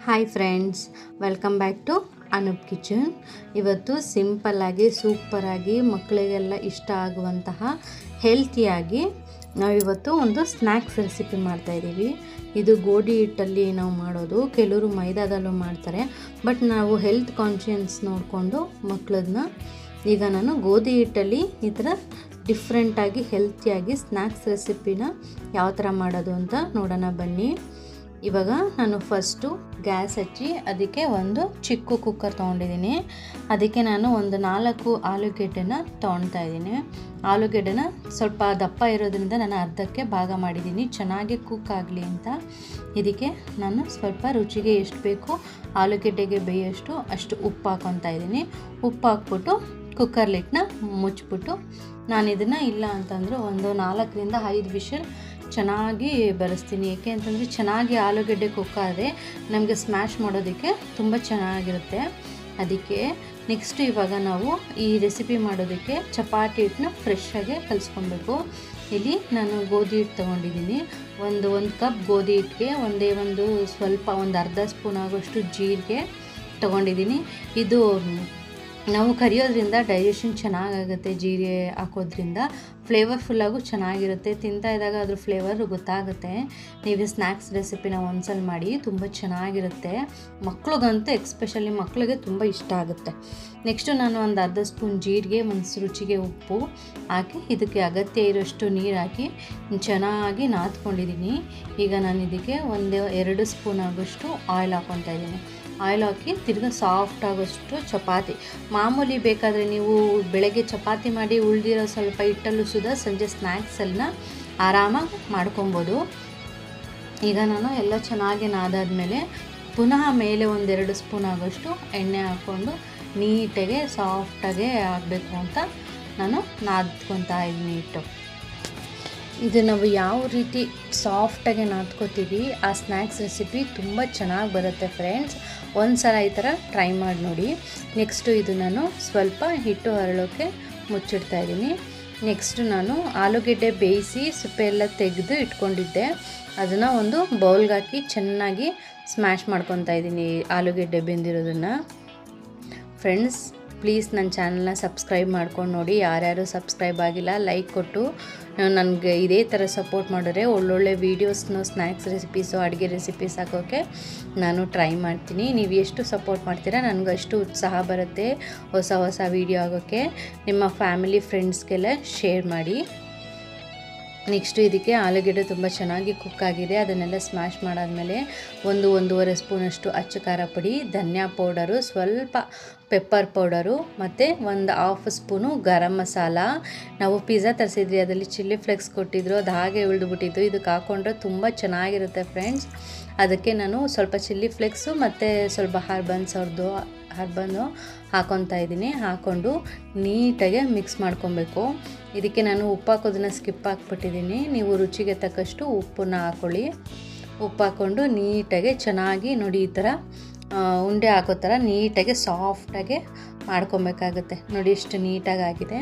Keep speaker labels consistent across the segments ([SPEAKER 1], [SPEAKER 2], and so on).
[SPEAKER 1] Hi friends, welcome back to Anoop kitchen. ಇವತ್ತು ಸಿಂಪಲ್ಲಾಗಿ ಸೂಪರಾಗಿ ಮಕ್ಕಳಿಗೆಲ್ಲ ಇಷ್ಟ ಆಗುವಂತಹ ಹೆಲ್ತಿಯಾಗಿ ನಾವಿವತ್ತು ಒಂದು ಸ್ನ್ಯಾಕ್ಸ್ ರೆಸಿಪಿ ಮಾಡ್ತಾಯಿದ್ದೀವಿ. ಇದು ಗೋಧಿ ಹಿಟ್ಟಲ್ಲಿ ನಾವು ಮಾಡೋದು, ಕೆಲವರು ಮೈದಾದಲ್ಲೂ ಮಾಡ್ತಾರೆ. ಬಟ್ ನಾವು ಹೆಲ್ತ್ ಕಾನ್ಷಿಯನ್ಸ್ ನೋಡಿಕೊಂಡು ಮಕ್ಕಳನ್ನ ಈಗ ನಾನು ಗೋಧಿ ಹಿಟ್ಟಲ್ಲಿ ಈ ಥರ ಡಿಫ್ರೆಂಟಾಗಿ ಹೆಲ್ತಿಯಾಗಿ ಸ್ನ್ಯಾಕ್ಸ್ ರೆಸಿಪಿನ ಯಾವ ಥರ ಮಾಡೋದು ಅಂತ ನೋಡೋಣ ಬನ್ನಿ. ಇವಾಗ ನಾನು ಫಸ್ಟು ಗ್ಯಾಸ್ ಹಚ್ಚಿ ಅದಕ್ಕೆ ಒಂದು ಚಿಕ್ಕ ಕುಕ್ಕರ್ ತೊಗೊಂಡಿದ್ದೀನಿ. ಅದಕ್ಕೆ ನಾನು ಒಂದು 4 ಆಲೂಗೆಡ್ಡೆನ ತೊಗೊಳ್ತಾ ಇದ್ದೀನಿ. ಆಲೂಗೆಡ್ಡೆನ ಸ್ವಲ್ಪ ದಪ್ಪ ಇರೋದ್ರಿಂದ ನಾನು ಅರ್ಧಕ್ಕೆ ಭಾಗ ಮಾಡಿದ್ದೀನಿ, ಚೆನ್ನಾಗಿ ಕುಕ್ ಆಗಲಿ ಅಂತ. ಇದಕ್ಕೆ ನಾನು ಸ್ವಲ್ಪ ರುಚಿಗೆ ಎಷ್ಟು ಬೇಕು ಆಲೂಗೆಡ್ಡೆಗೆ ಬೇಯೋಷ್ಟು ಅಷ್ಟು ಉಪ್ಪು ಹಾಕ್ಕೊತಾ ಇದ್ದೀನಿ. ಉಪ್ಪು ಹಾಕ್ಬಿಟ್ಟು ಕುಕ್ಕರ್ ಲಿಡ್ನ ಮುಚ್ಚಿಬಿಟ್ಟು ನಾನು ಇದನ್ನು ಇಲ್ಲ ಅಂತಂದರೆ ಒಂದು 4ರಿಂದ 5 ವಿಷಲ್ ಚೆನ್ನಾಗಿ ಬರೆಸ್ತೀನಿ. ಏಕೆ ಅಂತಂದರೆ ಚೆನ್ನಾಗಿ ಆಲೂಗೆಡ್ಡೆ ಕುಕ್ಕಾದರೆ ನಮಗೆ ಸ್ಮ್ಯಾಶ್ ಮಾಡೋದಕ್ಕೆ ತುಂಬ ಚೆನ್ನಾಗಿರುತ್ತೆ. ಅದಕ್ಕೆ ನೆಕ್ಸ್ಟ್ ಇವಾಗ ನಾವು ಈ ರೆಸಿಪಿ ಮಾಡೋದಕ್ಕೆ ಚಪಾತಿ ಹಿಟ್ಟನ್ನ ಫ್ರೆಶ್ಶಾಗಿ ಕಲಿಸ್ಕೊಬೇಕು. ಇಲ್ಲಿ ನಾನು ಗೋಧಿ ಹಿಟ್ಟು ತೊಗೊಂಡಿದ್ದೀನಿ. ಒಂದು ಕಪ್ ಗೋಧಿ ಹಿಟ್ಟಿಗೆ ಒಂದು ಸ್ವಲ್ಪ ಒಂದು ಅರ್ಧ ಸ್ಪೂನ್ ಆಗೋಷ್ಟು ಜೀರಿಗೆ ತೊಗೊಂಡಿದ್ದೀನಿ. ಇದು ನಾವು ಕರಿಯೋದ್ರಿಂದ ಡೈಜೆಷನ್ ಚೆನ್ನಾಗಾಗುತ್ತೆ. ಜೀರಿಗೆ ಹಾಕೋದ್ರಿಂದ ಫ್ಲೇವರ್ಫುಲ್ಲಾಗೂ ಚೆನ್ನಾಗಿರುತ್ತೆ. ತಿಂತಾ ಇದ್ದಾಗ ಅದ್ರ ಫ್ಲೇವರ್ ಗೊತ್ತಾಗುತ್ತೆ. ನೀವು ಸ್ನ್ಯಾಕ್ಸ್ ರೆಸಿಪಿನ ಒಂದ್ಸಲ ಮಾಡಿ, ತುಂಬ ಚೆನ್ನಾಗಿರುತ್ತೆ. ಮಕ್ಳಿಗಂತೂ ಎಕ್ಸ್ಪೆಷಲಿ ಮಕ್ಕಳಿಗೆ ತುಂಬ ಇಷ್ಟ ಆಗುತ್ತೆ. ನೆಕ್ಸ್ಟು ನಾನು ಒಂದು ಅರ್ಧ ಸ್ಪೂನ್ ಜೀರಿಗೆ, ಒಂದು ರುಚಿಗೆ ಉಪ್ಪು ಹಾಕಿ ಇದಕ್ಕೆ ಅಗತ್ಯ ಇರೋಷ್ಟು ನೀರು ಹಾಕಿ ಚೆನ್ನಾಗಿ ನಾದ್ಕೊಂಡಿದ್ದೀನಿ. ಈಗ ನಾನು ಇದಕ್ಕೆ 2 ಸ್ಪೂನ್ ಆಗೋಷ್ಟು ಆಯಿಲ್ ಹಾಕ್ಕೊತಾ ಇದ್ದೀನಿ. ಆಯಿಲ್ ಹಾಕಿ ತಿರ್ಗಿ ಸಾಫ್ಟ್ ಆಗೋಷ್ಟು ಚಪಾತಿ, ಮಾಮೂಲಿ ಬೇಕಾದರೆ ನೀವು ಬೆಳಗ್ಗೆ ಚಪಾತಿ ಮಾಡಿ ಉಳಿದಿರೋ ಸ್ವಲ್ಪ ಹಿಟ್ಟಲ್ಲೂ ಸುದ ಸಂಜೆ ಸ್ನ್ಯಾಕ್ಸನ್ನ ಆರಾಮಾಗಿ ಮಾಡ್ಕೊಬೋದು. ಈಗ ನಾನು ಎಲ್ಲ ಚೆನ್ನಾಗಿ ನಾದಾದ್ಮೇಲೆ ಪುನಃ ಮೇಲೆ 1-2 ಸ್ಪೂನ್ ಆಗೋಷ್ಟು ಎಣ್ಣೆ ಹಾಕ್ಕೊಂಡು ನೀಟಾಗೆ ಸಾಫ್ಟಾಗೆ ಆಗಬೇಕು ಅಂತ ನಾನು ನಾದ್ಕೊತಾ ಇದ್ದೀನಿ ಹಿಟ್ಟು. ಇದು ನಾವು ಯಾವ ರೀತಿ ಸಾಫ್ಟಾಗಿ ನಾದ್ಕೋತೀವಿ ಆ ಸ್ನ್ಯಾಕ್ಸ್ ರೆಸಿಪಿ ತುಂಬ ಚೆನ್ನಾಗಿ ಬರುತ್ತೆ ಫ್ರೆಂಡ್ಸ್. ಒಂದು ಸಲ ಈ ಥರ ಟ್ರೈ ಮಾಡಿ ನೋಡಿ. ನೆಕ್ಸ್ಟು ಇದು ನಾನು ಸ್ವಲ್ಪ ಹಿಟ್ಟು ಹರಳೋಕ್ಕೆ ಮುಚ್ಚಿಡ್ತಾ ಇದ್ದೀನಿ. ನೆಕ್ಸ್ಟು ನಾನು ಆಲೂಗೆಡ್ಡೆ ಬೇಯಿಸಿ ಸಿಪ್ಪೆ ಎಲ್ಲ ತೆಗೆದು ಇಟ್ಕೊಂಡಿದ್ದೆ, ಅದನ್ನು ಒಂದು ಬೌಲ್ಗೆ ಹಾಕಿ ಚೆನ್ನಾಗಿ ಸ್ಮ್ಯಾಶ್ ಮಾಡ್ಕೊತಾ ಇದ್ದೀನಿ ಆಲೂಗೆಡ್ಡೆ ಬೆಂದಿರೋದನ್ನು. ಫ್ರೆಂಡ್ಸ್, ಪ್ಲೀಸ್ ನನ್ನ ಚಾನಲ್ನ ಸಬ್ಸ್ಕ್ರೈಬ್ ಮಾಡ್ಕೊಂಡು ನೋಡಿ. ಯಾರ್ಯಾರು ಸಬ್ಸ್ಕ್ರೈಬ್ ಆಗಿಲ್ಲ ಲೈಕ್ ಕೊಟ್ಟು ನನಗೆ ಇದೇ ಥರ ಸಪೋರ್ಟ್ ಮಾಡಿದ್ರೆ ಒಳ್ಳೊಳ್ಳೆ ವೀಡಿಯೋಸ್ನು ಸ್ನ್ಯಾಕ್ಸ್ ರೆಸಿಪೀಸು ಅಡುಗೆ ರೆಸಿಪೀಸ್ ಹಾಕೋಕ್ಕೆ ನಾನು ಟ್ರೈ ಮಾಡ್ತೀನಿ. ನೀವು ಎಷ್ಟು ಸಪೋರ್ಟ್ ಮಾಡ್ತೀರಾ ನನಗೂ ಅಷ್ಟು ಉತ್ಸಾಹ ಬರುತ್ತೆ ಹೊಸ ವೀಡಿಯೋ ಆಗೋಕ್ಕೆ. ನಿಮ್ಮ ಫ್ಯಾಮಿಲಿ ಫ್ರೆಂಡ್ಸ್ಗೆಲ್ಲ ಶೇರ್ ಮಾಡಿ. ನೆಕ್ಸ್ಟು ಇದಕ್ಕೆ ಆಲೂಗೆಡ್ಡೆ ತುಂಬ ಚೆನ್ನಾಗಿ ಕುಕ್ ಆಗಿದೆ. ಅದನ್ನೆಲ್ಲ ಸ್ಮ್ಯಾಶ್ ಮಾಡಾದಮೇಲೆ 1-1.5 ಸ್ಪೂನಷ್ಟು ಅಚ್ಚ ಖಾರ ಪುಡಿ, ಧನಿಯಾ ಪೌಡರು, ಸ್ವಲ್ಪ ಪೆಪ್ಪರ್ ಪೌಡರು ಮತ್ತು 1/2 ಸ್ಪೂನು ಗರಂ ಮಸಾಲ. ನಾವು ಪಿಜ್ಜಾ ತರಿಸಿದ್ರಿ, ಅದರಲ್ಲಿ ಚಿಲ್ಲಿ ಫ್ಲೇಕ್ಸ್ ಕೊಟ್ಟಿದ್ರು, ಅದು ಹಾಗೆ ಉಳಿದುಬಿಟ್ಟಿದ್ದು. ಇದಕ್ಕೆ ಹಾಕ್ಕೊಂಡ್ರೆ ತುಂಬ ಚೆನ್ನಾಗಿರುತ್ತೆ ಫ್ರೆಂಡ್ಸ್. ಅದಕ್ಕೆ ನಾನು ಸ್ವಲ್ಪ ಚಿಲ್ಲಿ ಫ್ಲೇಕ್ಸು ಮತ್ತು ಸ್ವಲ್ಪ ಹರ್ಬನ್ನು ಹಾಕ್ಕೊತಾ ಇದ್ದೀನಿ. ಹಾಕ್ಕೊಂಡು ನೀಟಾಗೆ ಮಿಕ್ಸ್ ಮಾಡ್ಕೊಬೇಕು. ಇದಕ್ಕೆ ನಾನು ಉಪ್ಪು ಹಾಕೋದನ್ನು ಸ್ಕಿಪ್ ಹಾಕ್ಬಿಟ್ಟಿದ್ದೀನಿ. ನೀವು ರುಚಿಗೆ ತಕ್ಕಷ್ಟು ಉಪ್ಪನ್ನು ಹಾಕ್ಕೊಳ್ಳಿ. ಉಪ್ಪು ಹಾಕ್ಕೊಂಡು ನೀಟಾಗೆ ಚೆನ್ನಾಗಿ ನೋಡಿ ಈ ಥರ ಉಂಡೆ ಹಾಕೋ ಥರ ನೀಟಾಗೆ ಸಾಫ್ಟಾಗೆ ಮಾಡ್ಕೊಬೇಕಾಗುತ್ತೆ. ನೋಡಿ ಎಷ್ಟು ನೀಟಾಗಿ ಆಗಿದೆ.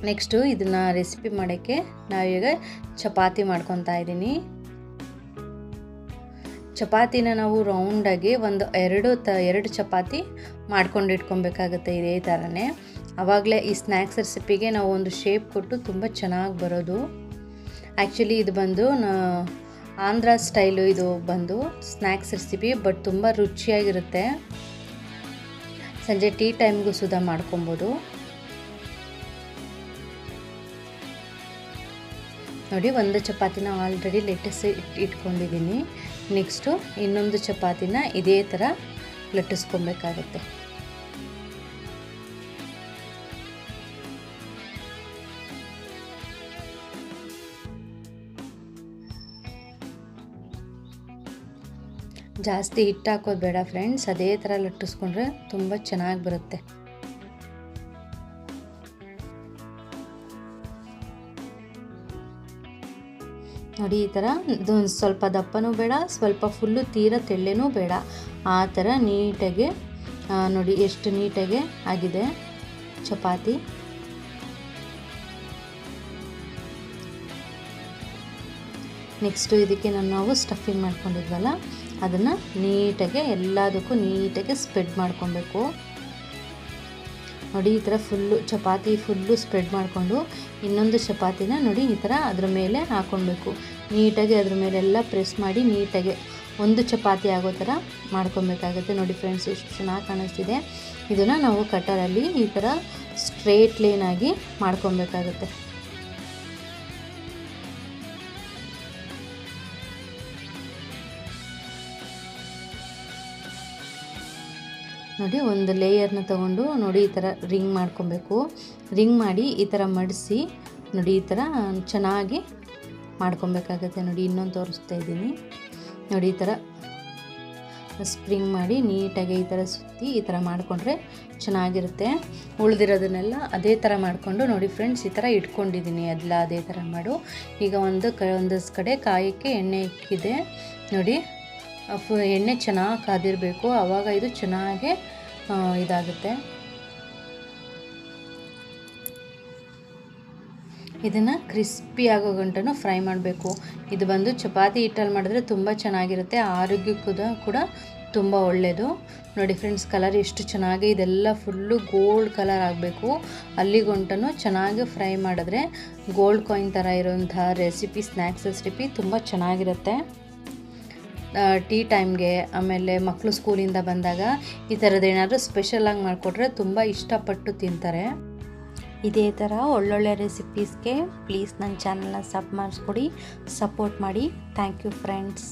[SPEAKER 1] ನೆಕ್ಸ್ಟು ಇದನ್ನು ರೆಸಿಪಿ ಮಾಡೋಕ್ಕೆ ನಾವೀಗ ಚಪಾತಿ ಮಾಡ್ಕೊತಾ ಇದ್ದೀನಿ. ಚಪಾತಿನ ನಾವು ರೌಂಡಾಗಿ ಒಂದು 2 ಚಪಾತಿ ಮಾಡ್ಕೊಂಡು ಇಟ್ಕೊಬೇಕಾಗುತ್ತೆ ಇದೇ ಥರನೇ. ಆವಾಗಲೇ ಈ ಸ್ನ್ಯಾಕ್ಸ್ ರೆಸಿಪಿಗೆ ನಾವು ಒಂದು ಶೇಪ್ ಕೊಟ್ಟು ತುಂಬ ಚೆನ್ನಾಗಿ ಬರೋದು. ಆ್ಯಕ್ಚುಲಿ ಇದು ಬಂದು ಆಂಧ್ರ ಸ್ಟೈಲು, ಇದು ಬಂದು ಸ್ನ್ಯಾಕ್ಸ್ ರೆಸಿಪಿ, ಬಟ್ ತುಂಬ ರುಚಿಯಾಗಿರುತ್ತೆ. ಸಂಜೆ ಟೀ ಟೈಮ್ಗೂ ಸುಧಾ ಮಾಡ್ಕೊಬೋದು. ನೋಡಿ, ಒಂದು ಚಪಾತಿನ ಆಲ್ರೆಡಿ ಲಟ್ಟಿಸಿ ಇಟ್ಕೊಂಡಿದ್ದೀನಿ. ನೆಕ್ಸ್ಟು ಇನ್ನೊಂದು ಚಪಾತಿನ ಇದೇ ಥರ ಲಟ್ಟಿಸ್ಕೊಬೇಕಾಗುತ್ತೆ. ಜಾಸ್ತಿ ಹಿಟ್ಟು ಹಾಕೋದು ಬೇಡ ಫ್ರೆಂಡ್ಸ್, ಅದೇ ಥರ ಲಟ್ಟಿಸ್ಕೊಂಡ್ರೆ ತುಂಬ ಚೆನ್ನಾಗಿ ಬರುತ್ತೆ. ನೋಡಿ, ಈ ಥರ ಇದು ಸ್ವಲ್ಪ ದಪ್ಪನೂ ಬೇಡ, ಸ್ವಲ್ಪ ಫುಲ್ಲು ತೀರಾ ತೆಳ್ಳನೂ ಬೇಡ, ಆ ಥರ ನೀಟಾಗಿ ನೋಡಿ ಎಷ್ಟು ನೀಟಾಗಿ ಆಗಿದೆ ಚಪಾತಿ. ನೆಕ್ಸ್ಟು ಇದಕ್ಕೆ ನಾವು ಸ್ಟಫಿಂಗ್ ಮಾಡ್ಕೊಂಡಿದ್ವಲ್ಲ ಅದನ್ನು ನೀಟಾಗಿ ಎಲ್ಲದಕ್ಕೂ ನೀಟಾಗಿ ಸ್ಪ್ರೆಡ್ ಮಾಡ್ಕೊಬೇಕು ನೋಡಿ. ಈ ಥರ ಚಪಾತಿ ಫುಲ್ಲು ಸ್ಪ್ರೆಡ್ ಮಾಡಿಕೊಂಡು ಇನ್ನೊಂದು ಚಪಾತಿನ ನೋಡಿ ಈ ಥರ ಅದ್ರ ಮೇಲೆ ಹಾಕ್ಕೊಳ್ಬೇಕು. ನೀಟಾಗಿ ಅದ್ರ ಮೇಲೆಲ್ಲ ಪ್ರೆಸ್ ಮಾಡಿ ನೀಟಾಗಿ ಒಂದು ಚಪಾತಿ ಆಗೋ ಥರ ಮಾಡ್ಕೊಬೇಕಾಗುತ್ತೆ ನೋಡಿ ಫ್ರೆಂಡ್ಸ್. ಎಷ್ಟು ಚೆನ್ನಾಗಿ ಕಾಣಿಸ್ತಿದೆ. ಇದನ್ನು ನಾವು ಕಟರಲ್ಲಿ ಈ ಥರ ಸ್ಟ್ರೇಟ್ ಲೈನಾಗಿ ಮಾಡ್ಕೊಬೇಕಾಗುತ್ತೆ. ನೋಡಿ ಒಂದು ಲೇಯರ್ನ ತೊಗೊಂಡು ನೋಡಿ ಈ ಥರ ರಿಂಗ್ ಮಾಡ್ಕೊಬೇಕು. ರಿಂಗ್ ಮಾಡಿ ಈ ಥರ ಮಡಿಸಿ ನೋಡಿ ಈ ಥರ ಚೆನ್ನಾಗಿ ಮಾಡ್ಕೊಬೇಕಾಗತ್ತೆ ನೋಡಿ. ಇನ್ನೊಂದು ತೋರಿಸ್ತಾ ಇದ್ದೀನಿ ನೋಡಿ. ಈ ಥರ ಸ್ಪ್ರಿಂಗ್ ಮಾಡಿ ನೀಟಾಗಿ ಈ ಥರ ಸುತ್ತಿ ಈ ಥರ ಮಾಡಿಕೊಂಡ್ರೆ ಚೆನ್ನಾಗಿರುತ್ತೆ. ಉಳಿದಿರೋದನ್ನೆಲ್ಲ ಅದೇ ಥರ ಮಾಡಿಕೊಂಡು ನೋಡಿ ಫ್ರೆಂಡ್ಸ್ ಈ ಥರ ಇಟ್ಕೊಂಡಿದ್ದೀನಿ. ಎಲ್ಲ ಅದೇ ಥರ ಮಾಡು. ಈಗ ಒಂದು ಕಡೆ ಕಾಯಕ್ಕೆ ಎಣ್ಣೆ ಇಕ್ಕಿದೆ ನೋಡಿ. ಎಣ್ಣೆ ಚೆನ್ನಾಗಿ ಕಾದಿರಬೇಕು, ಆವಾಗ ಇದು ಚೆನ್ನಾಗಿ ಇದಾಗುತ್ತೆ. ಇದನ್ನು ಕ್ರಿಸ್ಪಿ ಆಗೋ ಗಂಟನೂ ಫ್ರೈ ಮಾಡಬೇಕು. ಇದು ಬಂದು ಚಪಾತಿ ಹಿಟ್ಟಲ್ಲಿ ಮಾಡಿದ್ರೆ ತುಂಬ ಚೆನ್ನಾಗಿರುತ್ತೆ, ಆರೋಗ್ಯಕ್ಕೂ ಕೂಡ ತುಂಬ ಒಳ್ಳೆಯದು ನೋಡಿ ಫ್ರೆಂಡ್ಸ್. ಕಲರ್ ಎಷ್ಟು ಚೆನ್ನಾಗಿ ಇದೆಲ್ಲ ಫುಲ್ಲು ಗೋಲ್ಡ್ ಕಲರ್ ಆಗಬೇಕು. ಅಲ್ಲಿಗಂಟನೂ ಚೆನ್ನಾಗಿ ಫ್ರೈ ಮಾಡಿದ್ರೆ ಗೋಲ್ಡ್ ಕಾಯಿನ್ ಥರ ಇರೋಂಥ ರೆಸಿಪಿ, ಸ್ನ್ಯಾಕ್ಸ್ ರೆಸಿಪಿ ತುಂಬ ಚೆನ್ನಾಗಿರುತ್ತೆ. ಟೀ ಟೈಮ್ಗೆ, ಆಮೇಲೆ ಮಕ್ಕಳು ಸ್ಕೂಲಿಂದ ಬಂದಾಗ ಈ ಥರದ್ದು ಏನಾದರೂ ಸ್ಪೆಷಲಾಗಿ ಮಾಡಿಕೊಟ್ರೆ ತುಂಬ ಇಷ್ಟಪಟ್ಟು ತಿಂತಾರೆ. ಇದೇ ಥರ ಒಳ್ಳೊಳ್ಳೆ ರೆಸಿಪೀಸ್ಗೆ ಪ್ಲೀಸ್ ನನ್ನ ಚಾನಲ್ನ ಸಬ್ ಮಾಡಿಸ್ಕೊಡಿ, ಸಪೋರ್ಟ್ ಮಾಡಿ. Thank you friends.